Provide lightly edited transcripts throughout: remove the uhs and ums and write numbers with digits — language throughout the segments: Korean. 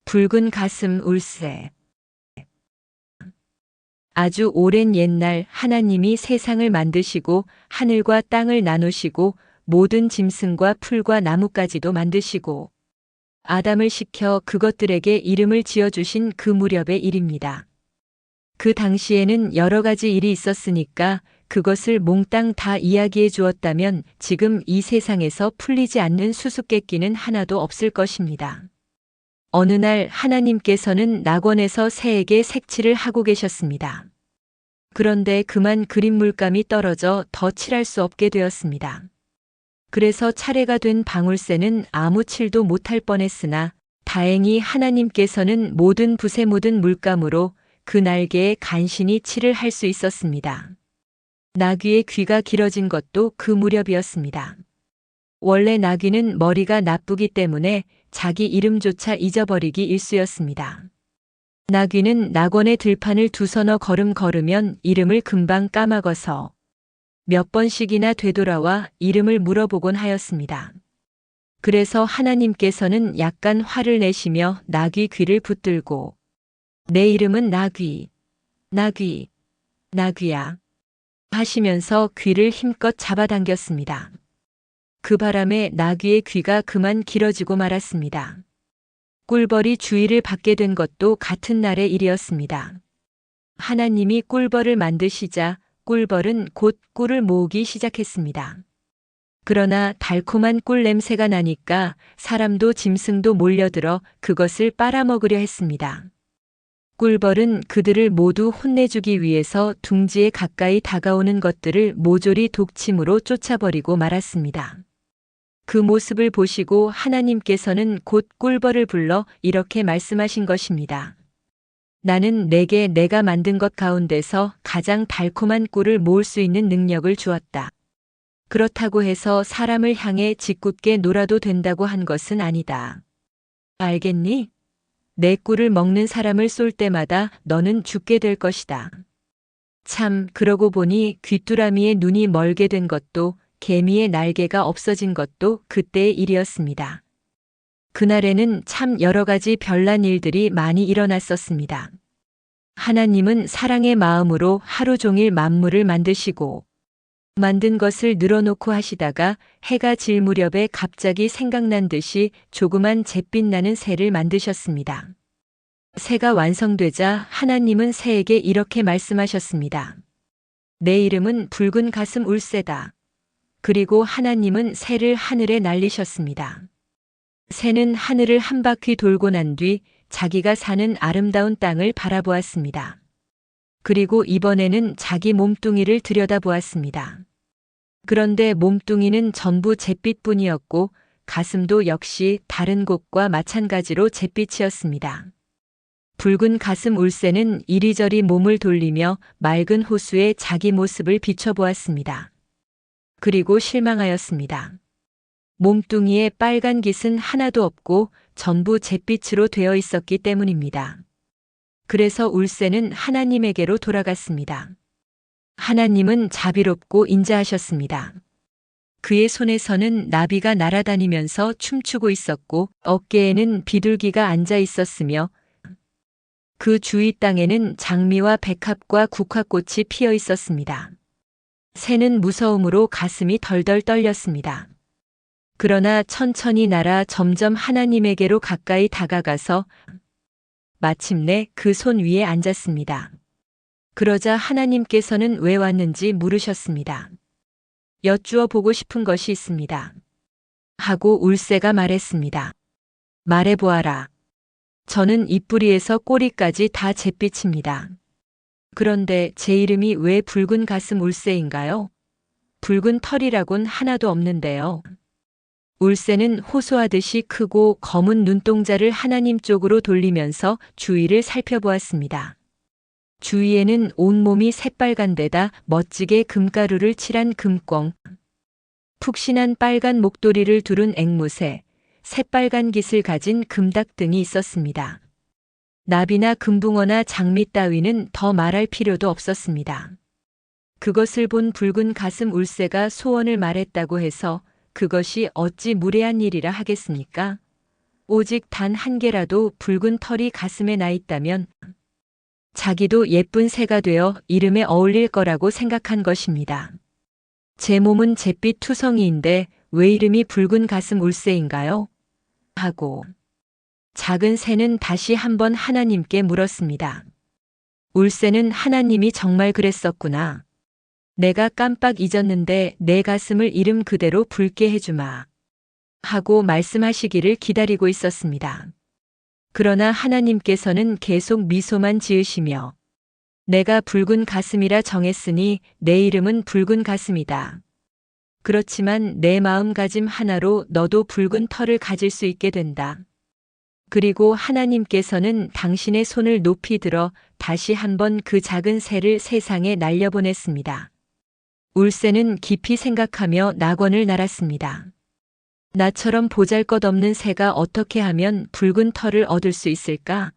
붉은 가슴 울새. 아주 오랜 옛날 하나님이 세상을 만드시고 하늘과 땅을 나누시고 모든 짐승과 풀과 나무까지도 만드시고 아담을 시켜 그것들에게 이름을 지어주신 그 무렵의 일입니다. 그 당시에는 여러 가지 일이 있었으니까 그것을 몽땅 다 이야기해 주었다면 지금 이 세상에서 풀리지 않는 수수께끼는 하나도 없을 것입니다. 어느 날 하나님께서는 낙원에서 새에게 색칠을 하고 계셨습니다. 그런데 그만 그림 물감이 떨어져 더 칠할 수 없게 되었습니다. 그래서 차례가 된 방울새는 아무 칠도 못할 뻔했으나 다행히 하나님께서는 모든 붓에 묻은 물감으로 그 날개에 간신히 칠을 할 수 있었습니다. 나귀의 귀가 길어진 것도 그 무렵이었습니다. 원래 나귀는 머리가 나쁘기 때문에 자기 이름조차 잊어버리기 일쑤였습니다. 나귀는 낙원의 들판을 두서너 걸음 걸으면 이름을 금방 까먹어서 몇 번씩이나 되돌아와 이름을 물어보곤 하였습니다. 그래서 하나님께서는 약간 화를 내시며 나귀 귀를 붙들고 내 이름은 나귀, 나귀, 나귀야 하시면서 귀를 힘껏 잡아당겼습니다. 그 바람에 나귀의 귀가 그만 길어지고 말았습니다. 꿀벌이 주의를 받게 된 것도 같은 날의 일이었습니다. 하나님이 꿀벌을 만드시자 꿀벌은 곧 꿀을 모으기 시작했습니다. 그러나 달콤한 꿀 냄새가 나니까 사람도 짐승도 몰려들어 그것을 빨아먹으려 했습니다. 꿀벌은 그들을 모두 혼내주기 위해서 둥지에 가까이 다가오는 것들을 모조리 독침으로 쫓아버리고 말았습니다. 그 모습을 보시고 하나님께서는 곧 꿀벌을 불러 이렇게 말씀하신 것입니다. 나는 내게 내가 만든 것 가운데서 가장 달콤한 꿀을 모을 수 있는 능력을 주었다. 그렇다고 해서 사람을 향해 짓궂게 놀아도 된다고 한 것은 아니다. 알겠니? 내 꿀을 먹는 사람을 쏠 때마다 너는 죽게 될 것이다. 참, 그러고 보니 귀뚜라미의 눈이 멀게 된 것도 개미의 날개가 없어진 것도 그때의 일이었습니다. 그날에는 참 여러 가지 별난 일들이 많이 일어났었습니다. 하나님은 사랑의 마음으로 하루 종일 만물을 만드시고 만든 것을 늘어놓고 하시다가 해가 질 무렵에 갑자기 생각난 듯이 조그만 잿빛 나는 새를 만드셨습니다. 새가 완성되자 하나님은 새에게 이렇게 말씀하셨습니다. 내 이름은 붉은 가슴 울새다. 그리고 하나님은 새를 하늘에 날리셨습니다. 새는 하늘을 한 바퀴 돌고 난 뒤 자기가 사는 아름다운 땅을 바라보았습니다. 그리고 이번에는 자기 몸뚱이를 들여다보았습니다. 그런데 몸뚱이는 전부 잿빛뿐이었고 가슴도 역시 다른 곳과 마찬가지로 잿빛이었습니다. 붉은 가슴 울새는 이리저리 몸을 돌리며 맑은 호수에 자기 모습을 비춰보았습니다. 그리고 실망하였습니다. 몸뚱이에 빨간 깃은 하나도 없고 전부 잿빛으로 되어 있었기 때문입니다. 그래서 울새는 하나님에게로 돌아갔습니다. 하나님은 자비롭고 인자하셨습니다. 그의 손에서는 나비가 날아다니면서 춤추고 있었고 어깨에는 비둘기가 앉아 있었으며 그 주위 땅에는 장미와 백합과 국화꽃이 피어 있었습니다. 새는 무서움으로 가슴이 덜덜 떨렸습니다. 그러나 천천히 날아 점점 하나님에게로 가까이 다가가서 마침내 그 손 위에 앉았습니다. 그러자 하나님께서는 왜 왔는지 물으셨습니다. 여쭈어 보고 싶은 것이 있습니다. 하고 울새가 말했습니다. 말해보아라. 저는 입뿌리에서 꼬리까지 다 잿빛입니다. 그런데 제 이름이 왜 붉은 가슴 울새인가요? 붉은 털이라곤 하나도 없는데요. 울새는 호소하듯이 크고 검은 눈동자를 하나님 쪽으로 돌리면서 주위를 살펴보았습니다. 주위에는 온몸이 새빨간 데다 멋지게 금가루를 칠한 금꽁, 푹신한 빨간 목도리를 두른 앵무새, 새빨간 깃을 가진 금닭 등이 있었습니다. 나비나 금붕어나 장미 따위는 더 말할 필요도 없었습니다. 그것을 본 붉은 가슴 울새가 소원을 말했다고 해서 그것이 어찌 무례한 일이라 하겠습니까? 오직 단 한 개라도 붉은 털이 가슴에 나 있다면 자기도 예쁜 새가 되어 이름에 어울릴 거라고 생각한 것입니다. 제 몸은 잿빛 투성이인데 왜 이름이 붉은 가슴 울새인가요? 하고 작은 새는 다시 한번 하나님께 물었습니다. 울새는 하나님이 정말 그랬었구나. 내가 깜빡 잊었는데 내 가슴을 이름 그대로 붉게 해주마. 하고 말씀하시기를 기다리고 있었습니다. 그러나 하나님께서는 계속 미소만 지으시며 내가 붉은 가슴이라 정했으니 내 이름은 붉은 가슴이다. 그렇지만 내 마음가짐 하나로 너도 붉은 털을 가질 수 있게 된다. 그리고 하나님께서는 당신의 손을 높이 들어 다시 한번 그 작은 새를 세상에 날려보냈습니다. 울새는 깊이 생각하며 낙원을 날았습니다. 나처럼 보잘것없는 새가 어떻게 하면 붉은 털을 얻을 수 있을까?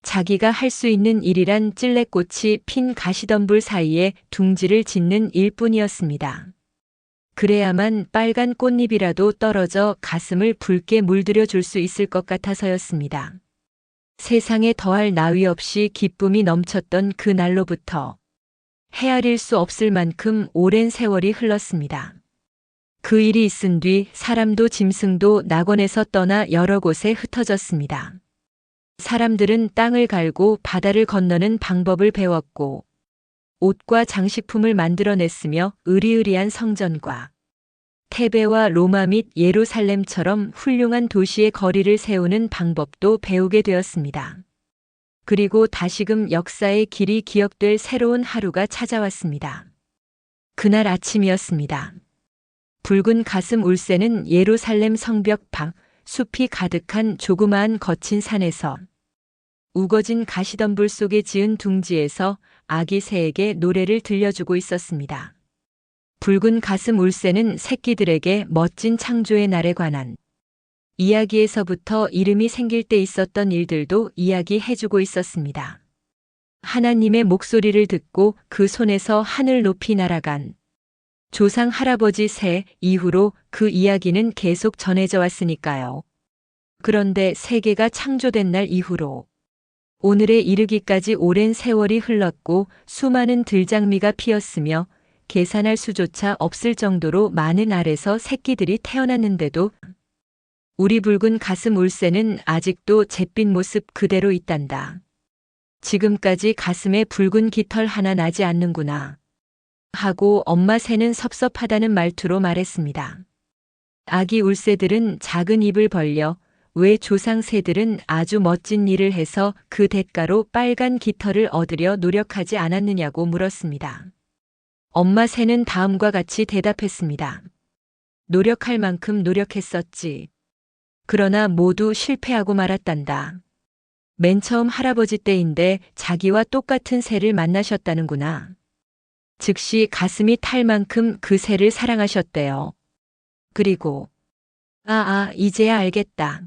자기가 할 수 있는 일이란 찔레꽃이 핀 가시덤불 사이에 둥지를 짓는 일뿐이었습니다. 그래야만 빨간 꽃잎이라도 떨어져 가슴을 붉게 물들여 줄 수 있을 것 같아서였습니다. 세상에 더할 나위 없이 기쁨이 넘쳤던 그 날로부터 헤아릴 수 없을 만큼 오랜 세월이 흘렀습니다. 그 일이 있은 뒤 사람도 짐승도 낙원에서 떠나 여러 곳에 흩어졌습니다. 사람들은 땅을 갈고 바다를 건너는 방법을 배웠고 옷과 장식품을 만들어냈으며 으리으리한 성전과 테베와 로마 및 예루살렘처럼 훌륭한 도시의 거리를 세우는 방법도 배우게 되었습니다. 그리고 다시금 역사의 길이 기억될 새로운 하루가 찾아왔습니다. 그날 아침이었습니다. 붉은 가슴 울새는 예루살렘 성벽 밖 숲이 가득한 조그마한 거친 산에서 우거진 가시덤불 속에 지은 둥지에서 아기 새에게 노래를 들려주고 있었습니다. 붉은 가슴 울새는 새끼들에게 멋진 창조의 날에 관한 이야기에서부터 이름이 생길 때 있었던 일들도 이야기해주고 있었습니다. 하나님의 목소리를 듣고 그 손에서 하늘 높이 날아간 조상 할아버지 새 이후로 그 이야기는 계속 전해져 왔으니까요. 그런데 세계가 창조된 날 이후로 오늘에 이르기까지 오랜 세월이 흘렀고 수많은 들장미가 피었으며 계산할 수조차 없을 정도로 많은 알에서 새끼들이 태어났는데도 우리 붉은 가슴 울새는 아직도 잿빛 모습 그대로 있단다. 지금까지 가슴에 붉은 깃털 하나 나지 않는구나. 하고 엄마 새는 섭섭하다는 말투로 말했습니다. 아기 울새들은 작은 입을 벌려 왜 조상 새들은 아주 멋진 일을 해서 그 대가로 빨간 깃털을 얻으려 노력하지 않았느냐고 물었습니다. 엄마 새는 다음과 같이 대답했습니다. 노력할 만큼 노력했었지. 그러나 모두 실패하고 말았단다. 맨 처음 할아버지 때인데 자기와 똑같은 새를 만나셨다는구나. 즉시 가슴이 탈 만큼 그 새를 사랑하셨대요. 그리고 이제야 알겠다.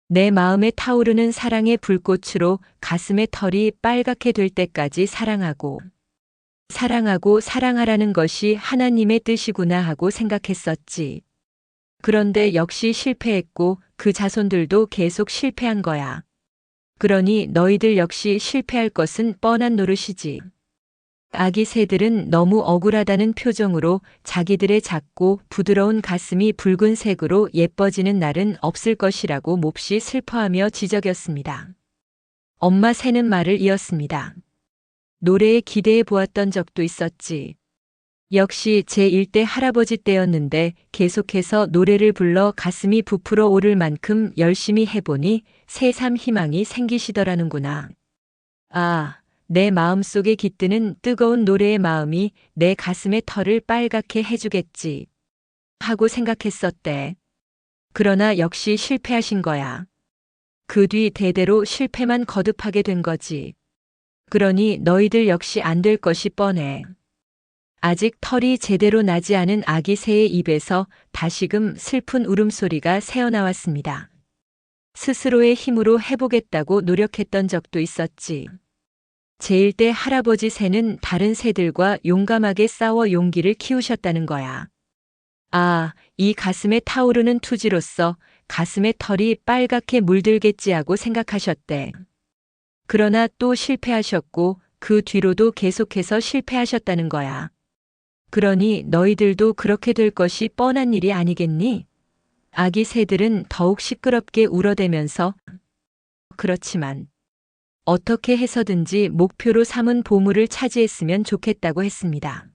내 마음에 타오르는 사랑의 불꽃으로 가슴의 털이 빨갛게 될 때까지 사랑하고 사랑하라는 것이 하나님의 뜻이구나 하고 생각했었지. 그런데 역시 실패했고 그 자손들도 계속 실패한 거야. 그러니 너희들 역시 실패할 것은 뻔한 노릇이지. 아기 새들은 너무 억울하다는 표정으로 자기들의 작고 부드러운 가슴이 붉은색으로 예뻐지는 날은 없을 것이라고 몹시 슬퍼하며 지적였습니다. 엄마 새는 말을 이었습니다. 노래에 기대해 보았던 적도 있었지. 역시 제1대 할아버지 때였는데 계속해서 노래를 불러 가슴이 부풀어 오를 만큼 열심히 해보니 새삼 희망이 생기시더라는구나. 내 마음속에 깃드는 뜨거운 노래의 마음이 내 가슴의 털을 빨갛게 해주겠지. 하고 생각했었대. 그러나 역시 실패하신 거야. 그 뒤 대대로 실패만 거듭하게 된 거지. 그러니 너희들 역시 안 될 것이 뻔해. 아직 털이 제대로 나지 않은 아기 새의 입에서 다시금 슬픈 울음소리가 새어나왔습니다. 스스로의 힘으로 해보겠다고 노력했던 적도 있었지. 제1대 할아버지 새는 다른 새들과 용감하게 싸워 용기를 키우셨다는 거야. 이 가슴에 타오르는 투지로서 가슴에 털이 빨갛게 물들겠지 하고 생각하셨대. 그러나 또 실패하셨고 그 뒤로도 계속해서 실패하셨다는 거야. 그러니 너희들도 그렇게 될 것이 뻔한 일이 아니겠니? 아기 새들은 더욱 시끄럽게 울어대면서 그렇지만 어떻게 해서든지 목표로 삼은 보물을 차지했으면 좋겠다고 했습니다.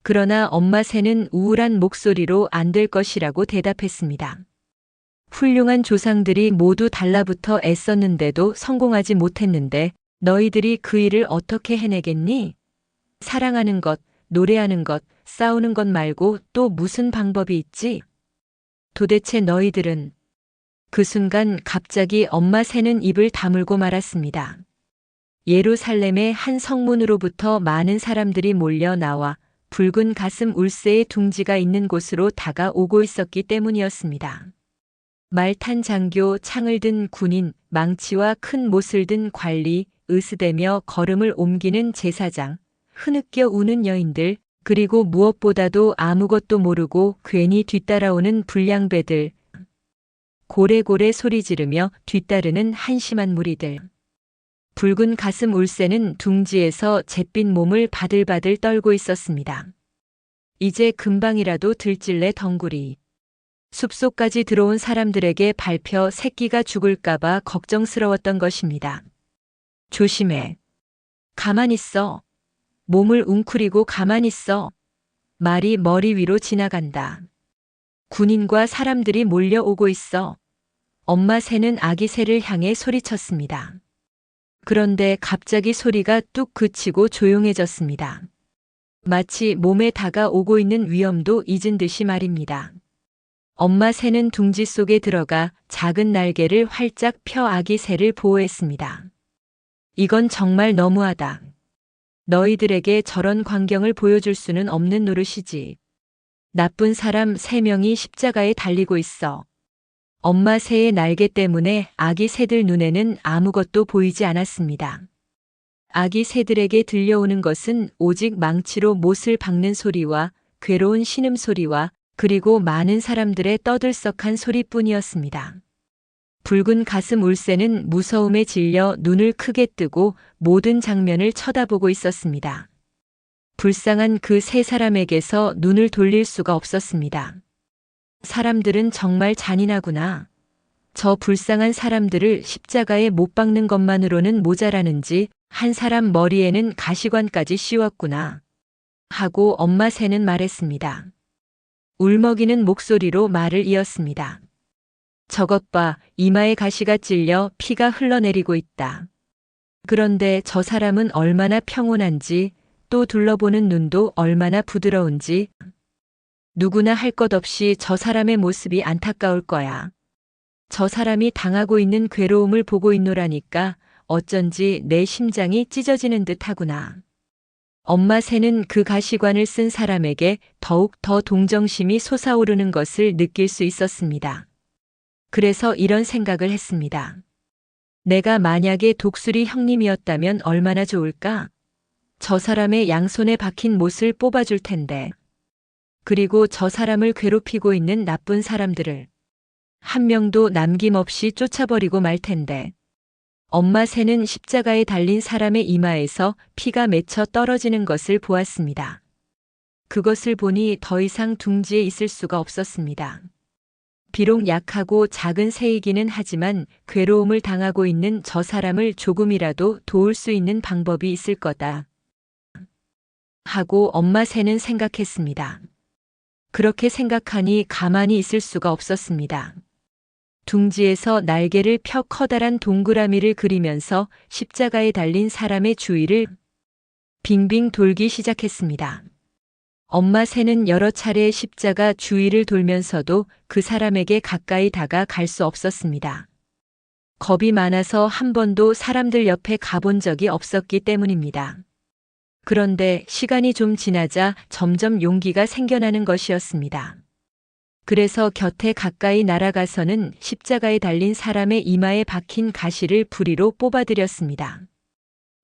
그러나 엄마 새는 우울한 목소리로 안 될 것이라고 대답했습니다. 훌륭한 조상들이 모두 달라붙어 애썼는데도 성공하지 못했는데 너희들이 그 일을 어떻게 해내겠니? 사랑하는 것, 노래하는 것, 싸우는 것 말고 또 무슨 방법이 있지? 도대체 너희들은? 그 순간 갑자기 엄마 새는 입을 다물고 말았습니다. 예루살렘의 한 성문으로부터 많은 사람들이 몰려 나와 붉은 가슴 울새의 둥지가 있는 곳으로 다가오고 있었기 때문이었습니다. 말탄 장교, 창을 든 군인, 망치와 큰 못을 든 관리, 으스대며 걸음을 옮기는 제사장, 흐느껴 우는 여인들, 그리고 무엇보다도 아무것도 모르고 괜히 뒤따라오는 불량배들, 고래고래 소리 지르며 뒤따르는 한심한 무리들. 붉은 가슴 울새는 둥지에서 잿빛 몸을 바들바들 떨고 있었습니다. 이제 금방이라도 들찔래 덩굴이. 숲속까지 들어온 사람들에게 밟혀 새끼가 죽을까봐 걱정스러웠던 것입니다. 조심해. 가만 있어. 몸을 웅크리고 가만 있어. 말이 머리 위로 지나간다. 군인과 사람들이 몰려오고 있어. 엄마 새는 아기 새를 향해 소리쳤습니다. 그런데 갑자기 소리가 뚝 그치고 조용해졌습니다. 마치 몸에 다가오고 있는 위험도 잊은 듯이 말입니다. 엄마 새는 둥지 속에 들어가 작은 날개를 활짝 펴 아기 새를 보호했습니다. 이건 정말 너무하다. 너희들에게 저런 광경을 보여줄 수는 없는 노릇이지. 나쁜 사람 3명이 십자가에 달리고 있어. 엄마 새의 날개 때문에 아기 새들 눈에는 아무것도 보이지 않았습니다. 아기 새들에게 들려오는 것은 오직 망치로 못을 박는 소리와 괴로운 신음소리와 그리고 많은 사람들의 떠들썩한 소리뿐이었습니다. 붉은 가슴 울새는 무서움에 질려 눈을 크게 뜨고 모든 장면을 쳐다보고 있었습니다. 불쌍한 그 세 사람에게서 눈을 돌릴 수가 없었습니다. 사람들은 정말 잔인하구나. 저 불쌍한 사람들을 십자가에 못 박는 것만으로는 모자라는지 한 사람 머리에는 가시관까지 씌웠구나. 하고 엄마 새는 말했습니다. 울먹이는 목소리로 말을 이었습니다. 저것 봐, 이마에 가시가 찔려 피가 흘러내리고 있다. 그런데 저 사람은 얼마나 평온한지, 또 둘러보는 눈도 얼마나 부드러운지, 누구나 할 것 없이 저 사람의 모습이 안타까울 거야. 저 사람이 당하고 있는 괴로움을 보고 있노라니까 어쩐지 내 심장이 찢어지는 듯 하구나. 엄마 새는 그 가시관을 쓴 사람에게 더욱 더 동정심이 솟아오르는 것을 느낄 수 있었습니다. 그래서 이런 생각을 했습니다. 내가 만약에 독수리 형님이었다면 얼마나 좋을까? 저 사람의 양손에 박힌 못을 뽑아줄 텐데. 그리고 저 사람을 괴롭히고 있는 나쁜 사람들을 한 명도 남김없이 쫓아버리고 말 텐데. 엄마 새는 십자가에 달린 사람의 이마에서 피가 맺혀 떨어지는 것을 보았습니다. 그것을 보니 더 이상 둥지에 있을 수가 없었습니다. 비록 약하고 작은 새이기는 하지만 괴로움을 당하고 있는 저 사람을 조금이라도 도울 수 있는 방법이 있을 거다. 하고 엄마 새는 생각했습니다. 그렇게 생각하니 가만히 있을 수가 없었습니다. 둥지에서 날개를 펴 커다란 동그라미를 그리면서 십자가에 달린 사람의 주위를 빙빙 돌기 시작했습니다. 엄마 새는 여러 차례 십자가 주위를 돌면서도 그 사람에게 가까이 다가갈 수 없었습니다. 겁이 많아서 한 번도 사람들 옆에 가본 적이 없었기 때문입니다. 그런데 시간이 좀 지나자 점점 용기가 생겨나는 것이었습니다. 그래서 곁에 가까이 날아가서는 십자가에 달린 사람의 이마에 박힌 가시를 부리로 뽑아들였습니다.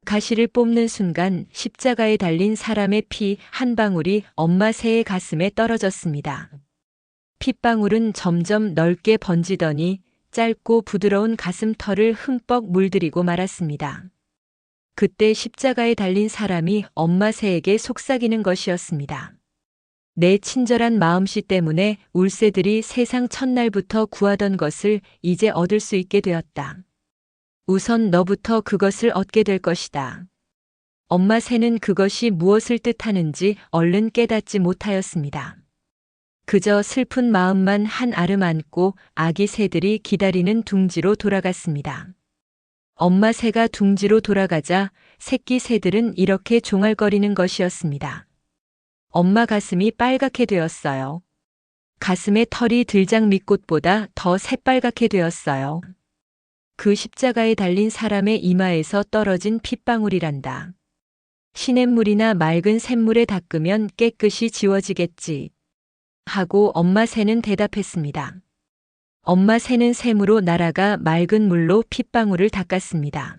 가시를 뽑는 순간 십자가에 달린 사람의 피 한 방울이 엄마 새의 가슴에 떨어졌습니다. 핏방울은 점점 넓게 번지더니 짧고 부드러운 가슴털을 흠뻑 물들이고 말았습니다. 그때 십자가에 달린 사람이 엄마 새에게 속삭이는 것이었습니다. 내 친절한 마음씨 때문에 울새들이 세상 첫날부터 구하던 것을 이제 얻을 수 있게 되었다. 우선 너부터 그것을 얻게 될 것이다. 엄마 새는 그것이 무엇을 뜻하는지 얼른 깨닫지 못하였습니다. 그저 슬픈 마음만 한 알음 안고 아기 새들이 기다리는 둥지로 돌아갔습니다. 엄마 새가 둥지로 돌아가자 새끼 새들은 이렇게 종알거리는 것이었습니다. 엄마 가슴이 빨갛게 되었어요. 가슴에 털이 들장미꽃보다 더 새빨갛게 되었어요. 그 십자가에 달린 사람의 이마에서 떨어진 핏방울이란다. 시냇물이나 맑은 샘물에 닦으면 깨끗이 지워지겠지. 하고 엄마 새는 대답했습니다. 엄마 새는 샘으로 날아가 맑은 물로 핏방울을 닦았습니다.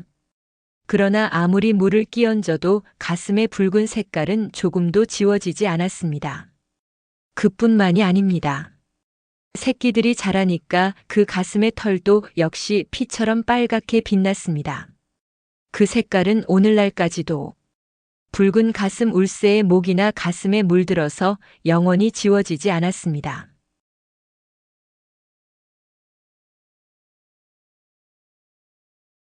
그러나 아무리 물을 끼얹어도 가슴의 붉은 색깔은 조금도 지워지지 않았습니다. 그뿐만이 아닙니다. 새끼들이 자라니까 그 가슴의 털도 역시 피처럼 빨갛게 빛났습니다. 그 색깔은 오늘날까지도 붉은 가슴 울새의 목이나 가슴에 물들어서 영원히 지워지지 않았습니다.